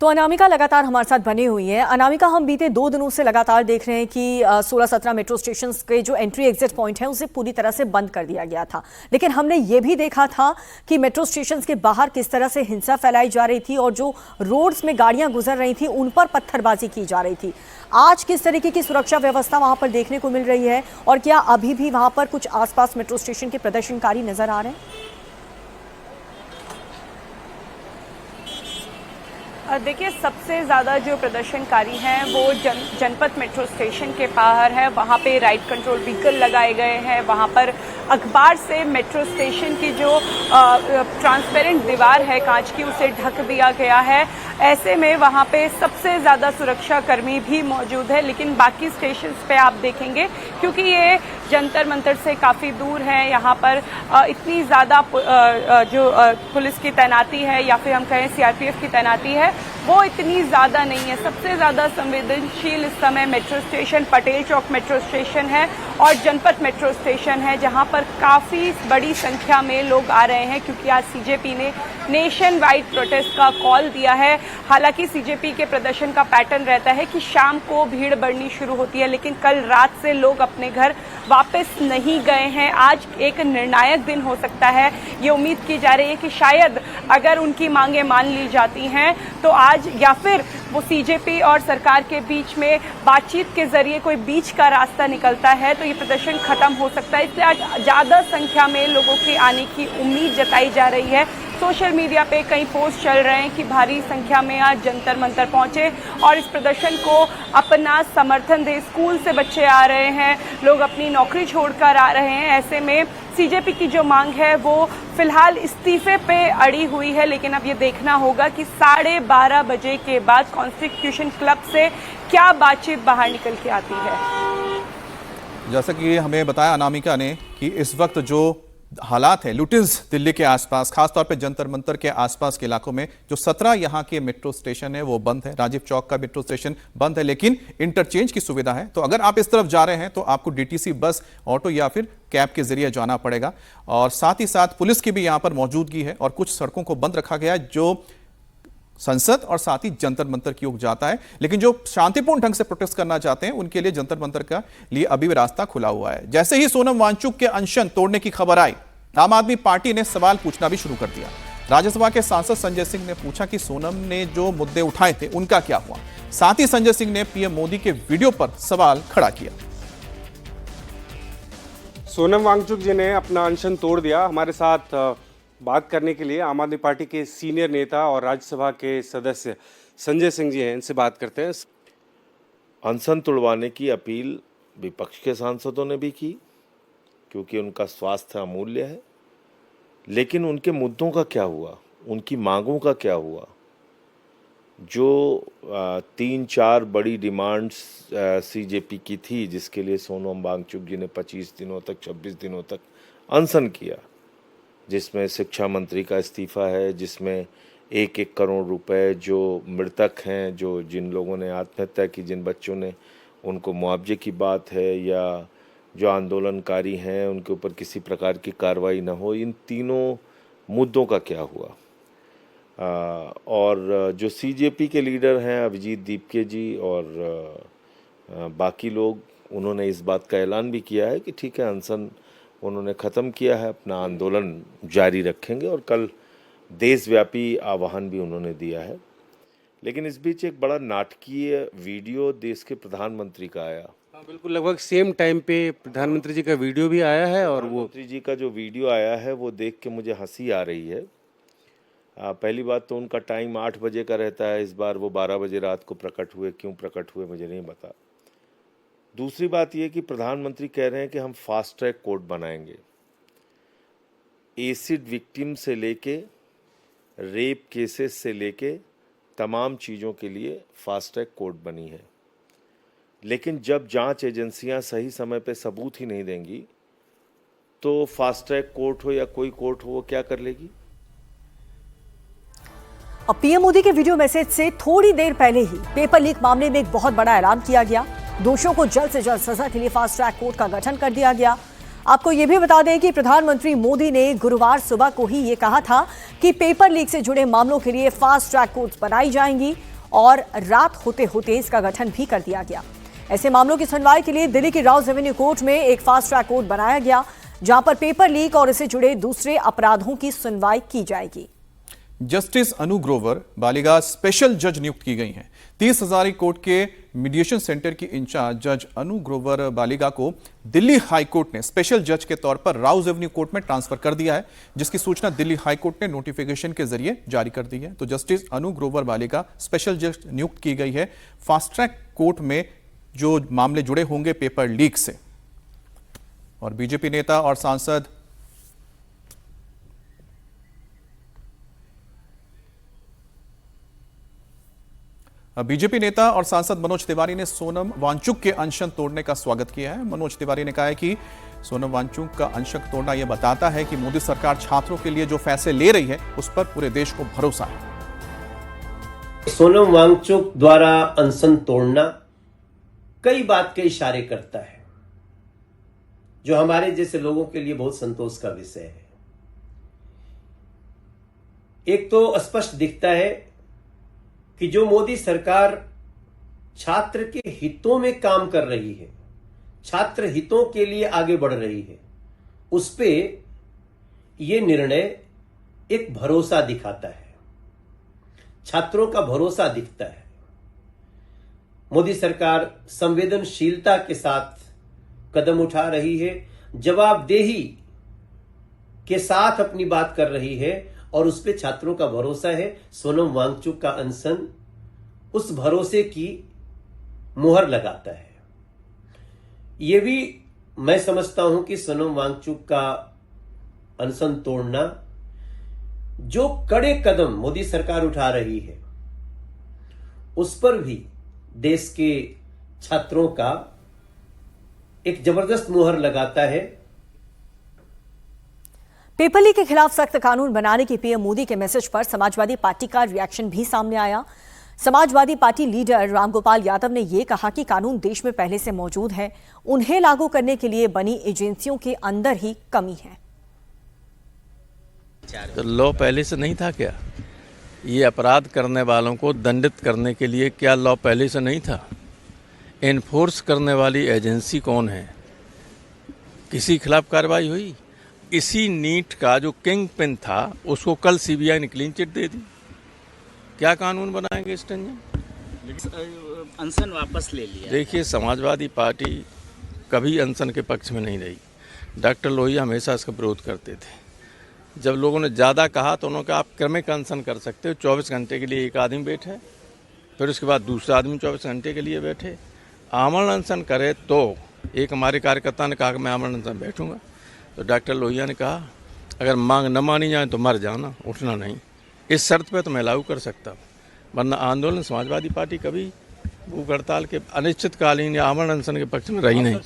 तो अनामिका लगातार हमारे साथ बनी हुई है। अनामिका, हम बीते 2 दिनों से लगातार देख रहे हैं कि 16-17 मेट्रो स्टेशन के जो एंट्री एग्जिट पॉइंट है उसे पूरी तरह से बंद कर दिया गया था, लेकिन हमने ये भी देखा था कि मेट्रो स्टेशन के बाहर किस तरह से हिंसा फैलाई जा रही थी और जो रोड्स में गाड़ियां गुजर रही थी उन पर पत्थरबाजी की जा रही थी। आज किस तरीके की सुरक्षा व्यवस्था वहां पर देखने को मिल रही है और क्या अभी भी वहां पर कुछ आसपास मेट्रो स्टेशन के प्रदर्शनकारी नजर आ रहे हैं? देखिए, सबसे ज़्यादा जो प्रदर्शनकारी हैं वो जनपद मेट्रो स्टेशन के बाहर है। वहाँ पे राइट कंट्रोल व्हीकल लगाए गए हैं। वहाँ पर अखबार से मेट्रो स्टेशन की जो ट्रांसपेरेंट दीवार है कांच की, उसे ढक दिया गया है। ऐसे में वहाँ पे सबसे ज़्यादा सुरक्षा कर्मी भी मौजूद है, लेकिन बाकी स्टेशन पे आप देखेंगे क्योंकि ये जंतर मंतर से काफ़ी दूर है, यहाँ पर इतनी ज़्यादा जो पुलिस की तैनाती है या फिर हम कहें सीआरपीएफ की तैनाती है वो इतनी ज़्यादा नहीं है। सबसे ज़्यादा संवेदनशील इस समय मेट्रो स्टेशन पटेल चौक मेट्रो स्टेशन है और जनपद मेट्रो स्टेशन है, जहां पर काफ़ी बड़ी संख्या में लोग आ रहे हैं क्योंकि आज सीजेपी ने नेशन वाइड प्रोटेस्ट का कॉल दिया है। हालांकि सीजेपी के प्रदर्शन का पैटर्न रहता है कि शाम को भीड़ बढ़नी शुरू होती है, लेकिन कल रात से लोग अपने घर वापस नहीं गए हैं। आज एक निर्णायक दिन हो सकता है। ये उम्मीद की जा रही है कि शायद अगर उनकी मांगें मान ली जाती हैं तो आज या फिर वो सीजेपी और सरकार के बीच में बातचीत के जरिए कोई बीच का रास्ता निकलता है तो ये प्रदर्शन खत्म हो सकता है। इसलिए आज ज़्यादा संख्या में लोगों के आने की उम्मीद जताई जा रही है। सोशल मीडिया पे कई पोस्ट चल रहे हैं कि भारी संख्या में आज जंतर मंतर पहुंचे और इस प्रदर्शन को अपना समर्थन दे। स्कूल से बच्चे आ रहे हैं, लोग अपनी नौकरी छोड़कर आ रहे हैं। ऐसे में सीजेपी की जो मांग है वो फिलहाल इस्तीफे पे अड़ी हुई है, लेकिन अब ये देखना होगा कि 12:30 बजे के बाद कॉन्स्टिट्यूशन क्लब से क्या बातचीत बाहर निकल के आती है। जैसा कि हमें बताया अनामिका ने कि इस वक्त जो हालात हैं लुटियंस दिल्ली के आसपास, खासतौर पे जंतर मंतर के आसपास के इलाकों में जो 17 यहाँ के मेट्रो स्टेशन है वो बंद है। राजीव चौक का मेट्रो स्टेशन बंद है, लेकिन इंटरचेंज की सुविधा है। तो अगर आप इस तरफ जा रहे हैं तो आपको डीटीसी बस, ऑटो या फिर कैब के जरिए जाना पड़ेगा। और साथ ही साथ पुलिस की भी यहाँ पर मौजूदगी है और कुछ सड़कों को बंद रखा गया है जो संसद और साथ ही जंतर मंतर की ओर जाता है। लेकिन जो शांतिपूर्ण ढंग से प्रोटेस्ट करना चाहते हैं उनके लिए जंतर मंतर का लिए अभी भी रास्ता खुला हुआ है। जैसे ही सोनम वांगचुक के अनशन तोड़ने की खबर आई, आम आदमी पार्टी ने सवाल पूछना भी शुरू कर दिया। राज्यसभा के सांसद संजय सिंह ने पूछा कि सोनम ने जो मुद्दे उठाए थे उनका क्या हुआ। साथ ही संजय सिंह ने पीएम मोदी के वीडियो पर सवाल खड़ा किया। सोनम वांगचुक जी ने अपना अनशन तोड़ दिया। हमारे साथ बात करने के लिए आम आदमी पार्टी के सीनियर नेता और राज्यसभा के सदस्य संजय सिंह जी हैं, इनसे बात करते हैं। अनशन तोड़वाने की अपील विपक्ष के सांसदों ने भी की क्योंकि उनका स्वास्थ्य अमूल्य है, लेकिन उनके मुद्दों का क्या हुआ, उनकी मांगों का क्या हुआ? जो 3-4 बड़ी डिमांड्स सीजेपी की थी जिसके लिए सोनम वांगचुक जी ने 25 दिनों तक 26 दिनों तक अनशन किया, जिसमें शिक्षा मंत्री का इस्तीफा है, जिसमें 1-1 करोड़ रुपए जो मृतक हैं, जो जिन लोगों ने आत्महत्या की, जिन बच्चों ने, उनको मुआवजे की बात है, या जो आंदोलनकारी हैं उनके ऊपर किसी प्रकार की कार्रवाई न हो। इन तीनों मुद्दों का क्या हुआ? और जो सीजेपी के लीडर हैं अभिजीत दीपके जी और बाकी लोग, उन्होंने इस बात का ऐलान भी किया है कि ठीक है, अनशन उन्होंने ख़त्म किया है, अपना आंदोलन जारी रखेंगे और कल देशव्यापी आह्वान भी उन्होंने दिया है। लेकिन इस बीच एक बड़ा नाटकीय वीडियो देश के प्रधानमंत्री का आया। बिल्कुल, लगभग सेम टाइम पे प्रधानमंत्री जी का वीडियो भी आया है और वो प्रधानमंत्री जी का जो वीडियो आया है वो देख के मुझे हंसी आ रही है। पहली बात तो उनका टाइम 8 बजे का रहता है, इस बार वो 12 बजे रात को प्रकट हुए। क्यों प्रकट हुए मुझे नहीं पता। दूसरी बात यह कि प्रधानमंत्री कह रहे हैं कि हम फास्ट ट्रैक कोर्ट बनाएंगे। एसिड विक्टिम से लेके रेप केसेस से लेके तमाम चीज़ों के लिए फास्ट ट्रैक कोर्ट बनी है, लेकिन जब जांच एजेंसियां सही समय पे सबूत ही नहीं देंगी तो फास्ट ट्रैक कोर्ट हो या कोई कोर्ट हो वो क्या कर लेगी? अब पीएम मोदी के वीडियो मैसेज से थोड़ी देर पहले ही पेपर लीक मामले में एक बहुत बड़ा ऐलान किया गया। दोषियों को जल्द से जल्द सजा के लिए फास्ट ट्रैक कोर्ट का गठन कर दिया गया। आपको यह भी बता दें कि प्रधानमंत्री मोदी ने गुरुवार सुबह को ही ये कहा था कि पेपर लीक से जुड़े मामलों के लिए फास्ट ट्रैक कोर्ट बनाई जाएंगी और रात होते होते इसका गठन भी कर दिया गया। ऐसे मामलों की सुनवाई के लिए दिल्ली की राउज एवेन्यू कोर्ट में एक फास्ट ट्रैक कोर्ट बनाया गया, जहां पर पेपर लीक और इससे जुड़े दूसरे अपराधों की सुनवाई की जाएगी। जस्टिस अनु ग्रोवर बालिगा स्पेशल जज नियुक्त की गई हैं। 30 हजारी कोर्ट के मीडिएशन सेंटर की इंचार्ज जज अनु ग्रोवर बालिगा को दिल्ली हाई कोर्ट ने स्पेशल जज के तौर पर राउज एवेन्यू कोर्ट में ट्रांसफर कर दिया है, जिसकी सूचना दिल्ली हाई कोर्ट ने नोटिफिकेशन के जरिए जारी कर दी है। तो जस्टिस अनु ग्रोवर बालिगा स्पेशल जज नियुक्त की गई है फास्ट ट्रैक कोर्ट में जो मामले जुड़े होंगे पेपर लीक से। और बीजेपी नेता और सांसद मनोज तिवारी ने सोनम वांगचुक के अनशन तोड़ने का स्वागत किया है। मनोज तिवारी ने कहा है कि सोनम वांगचुक का अनशन तोड़ना यह बताता है कि मोदी सरकार छात्रों के लिए जो फैसले ले रही है उस पर पूरे देश को भरोसा है। सोनम वांगचुक द्वारा अनशन तोड़ना कई बात के इशारे करता है, जो हमारे जैसे लोगों के लिए बहुत संतोष का विषय है। एक तो स्पष्ट दिखता है कि जो मोदी सरकार छात्र के हितों में काम कर रही है, छात्र हितों के लिए आगे बढ़ रही है, उस पे ये निर्णय एक भरोसा दिखाता है, छात्रों का भरोसा दिखता है। मोदी सरकार संवेदनशीलता के साथ कदम उठा रही है, जवाबदेही के साथ अपनी बात कर रही है और उस पे छात्रों का भरोसा है। सोनम वांगचुक का अनशन उस भरोसे की मुहर लगाता है। ये भी मैं समझता हूं कि सोनम वांगचुक का अनशन तोड़ना, जो कड़े कदम मोदी सरकार उठा रही है, उस पर भी देश के छात्रों का एक जबरदस्त मुहर लगाता है। पेपर लीक के खिलाफ सख्त कानून बनाने की पीएम मोदी के मैसेज पर समाजवादी पार्टी का रिएक्शन भी सामने आया। समाजवादी पार्टी लीडर रामगोपाल यादव ने यह कहा कि कानून देश में पहले से मौजूद है, उन्हें लागू करने के लिए बनी एजेंसियों के अंदर ही कमी है। तो लॉ पहले से नहीं था क्या? ये अपराध करने वालों को दंडित करने के लिए क्या लॉ पहले से नहीं था? एनफोर्स करने वाली एजेंसी कौन है? किसी खिलाफ कार्रवाई हुई? इसी नीट का जो किंग पिन था उसको कल सीबीआई ने क्लीन चिट दे दी। क्या कानून बनाएंगे इस टेंशन? अनशन वापस ले लिया। देखिए, समाजवादी पार्टी कभी अनशन के पक्ष में नहीं रही। डॉक्टर लोहिया हमेशा इसका विरोध करते थे। जब लोगों ने ज़्यादा कहा तो उन्होंने कहा आप क्रमिक अनशन कर सकते हो, 24 घंटे के लिए एक आदमी बैठे, फिर उसके बाद दूसरा आदमी 24 घंटे के लिए बैठे। आमरण अनशन करे तो एक हमारे कार्यकर्ता ने कहा कि मैं आमरण अनशन बैठूंगा, तो डॉक्टर लोहिया ने कहा अगर मांग न मानी जाए तो मर जाना, उठना नहीं। इस शर्त पे तो मैं लागू कर सकता हूँ, वरना आंदोलन समाजवादी पार्टी कभी भूख हड़ताल के अनिश्चितकालीन या आमरण अनशन के पक्ष में रही नहीं।